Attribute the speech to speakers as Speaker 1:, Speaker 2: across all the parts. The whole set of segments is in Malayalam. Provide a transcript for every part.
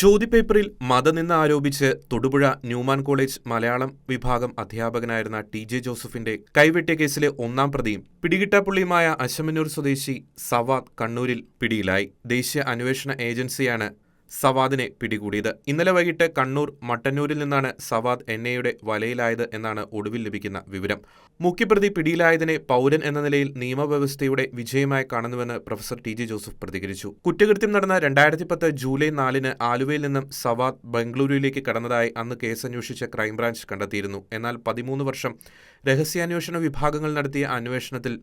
Speaker 1: ചോദ്യപേപ്പറിൽ മതനിന്ദ ആരോപിച്ച് തൊടുപുഴ ന്യൂമാൻ കോളേജ് മലയാളം വിഭാഗം അധ്യാപകനായിരുന്ന ടി.ജെ. ജോസഫിന്റെ കൈവെട്ടിയ കേസിലെ ഒന്നാം പ്രതിയും പിടികിട്ടാപ്പുള്ളിയുമായ അശമന്നൂർ സ്വദേശി സവാദ് കണ്ണൂരിൽ പിടിയിലായി. ദേശീയ അന്വേഷണ ഏജൻസിയാണ് സവാദിനെ പിടികൂടിയത്. ഇന്നലെ വൈകിട്ട് കണ്ണൂർ മട്ടന്നൂരിൽ നിന്നാണ് സവാദ് എൻ.ഐ.യുടെ വലയിലായത് എന്നാണ് ഒടുവിൽ ലഭിക്കുന്ന വിവരം. മുഖ്യപ്രതി പിടിയിലായതിനെ പൗരൻ എന്ന നിലയിൽ നിയമവ്യവസ്ഥയുടെ വിജയമായി കാണുന്നുവെന്ന് പ്രൊഫസർ ടി.ജെ. ജോസഫ് പ്രതികരിച്ചു. കുറ്റകൃത്യം നടന്ന 2010 ജൂലൈ 4-ന് ആലുവയിൽ നിന്നും സവാദ് ബംഗളൂരുവിലേക്ക് കടന്നതായി അന്ന് കേസന്വേഷിച്ച ക്രൈംബ്രാഞ്ച് കണ്ടെത്തിയിരുന്നു. എന്നാൽ 13 വർഷം രഹസ്യാന്വേഷണ വിഭാഗങ്ങൾ നടത്തിയ അന്വേഷണത്തിൽ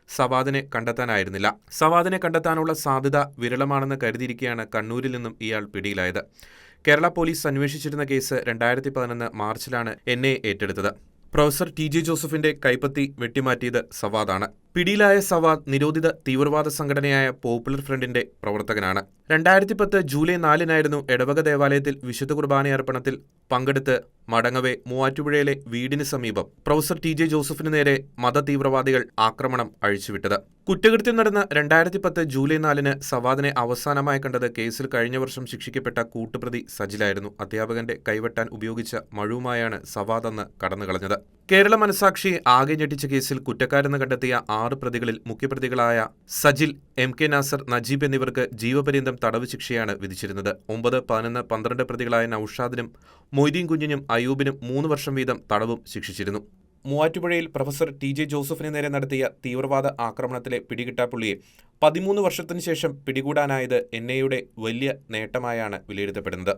Speaker 1: സവാദിനെ കണ്ടെത്താനായിരുന്നില്ല. സവാദിനെ കണ്ടെത്താനുള്ള സാധ്യത വിരളമാണെന്ന് കരുതിയിരിക്കെയാണ് കണ്ണൂരിൽ നിന്നും ഇയാൾ പിടിയിലായത്. കേരള പോലീസ് അന്വേഷിച്ചിരുന്ന കേസ് 2011 മാർച്ചിലാണ് എൻ.ഐ.എ ഏറ്റെടുത്തത്. Professor TJ. ജോസഫിന്റെ കൈപ്പത്തി വെട്ടിമാറ്റിയത് സവാദാണ്. പിടിയിലായ സവാദ് നിരോധിത തീവ്രവാദ സംഘടനയായ പോപ്പുലർ ഫ്രണ്ടിന്റെ പ്രവർത്തകനാണ്. 2010 ജൂലൈ 4-നായിരുന്നു ഇടവക ദേവാലയത്തിൽ വിശുദ്ധ കുർബാനയർപ്പണത്തിൽ പങ്കെടുത്ത് മടങ്ങവെ മൂവാറ്റുപുഴയിലെ വീടിന് സമീപം പ്രൊഫസർ ടി.ജെ. ജോസഫിന് നേരെ മതതീവ്രവാദികൾ ആക്രമണം അഴിച്ചുവിട്ടത്. കുറ്റകൃത്യം നടന്ന 2010 ജൂലൈ 4-ന് സവാദിനെ അവസാനമായി കണ്ടത് കേസിൽ കഴിഞ്ഞ വർഷം ശിക്ഷിക്കപ്പെട്ട കൂട്ടുപ്രതി സജിലായിരുന്നു. അധ്യാപകന്റെ കൈവെട്ടാൻ ഉപയോഗിച്ച മഴുവുമായാണ് സവാദ് അന്ന് കടന്നുകളഞ്ഞത്. കേരള മനസാക്ഷിയെ ആകെ ഞെട്ടിച്ച കേസിൽ കുറ്റക്കാരെന്ന് കണ്ടെത്തിയ 6 പ്രതികളിൽ മുഖ്യപ്രതികളായ സജിൽ, എം.കെ. നാസർ, നജീബ് എന്നിവർക്ക് ജീവപര്യന്തം തടവ് ശിക്ഷയാണ് വിധിച്ചിരുന്നത്. 9, 11, 12 പ്രതികളായ നൌഷാദിനും മൊയ്തീൻ കുഞ്ഞിനും അയൂബിനും 3 വർഷം വീതം തടവും ശിക്ഷിച്ചിരുന്നു. മൂവാറ്റുപുഴയിൽ പ്രൊഫസർ ടി.ജെ. ജോസഫിന് നേരെ നടത്തിയ തീവ്രവാദ ആക്രമണത്തിലെ പിടികിട്ടാപ്പുള്ളിയെ 13 വർഷത്തിനു ശേഷം പിടികൂടാനായത് എൻ.ഐ.യുടെ വലിയ നേട്ടമായാണ് വിലയിരുത്തപ്പെടുന്നത്.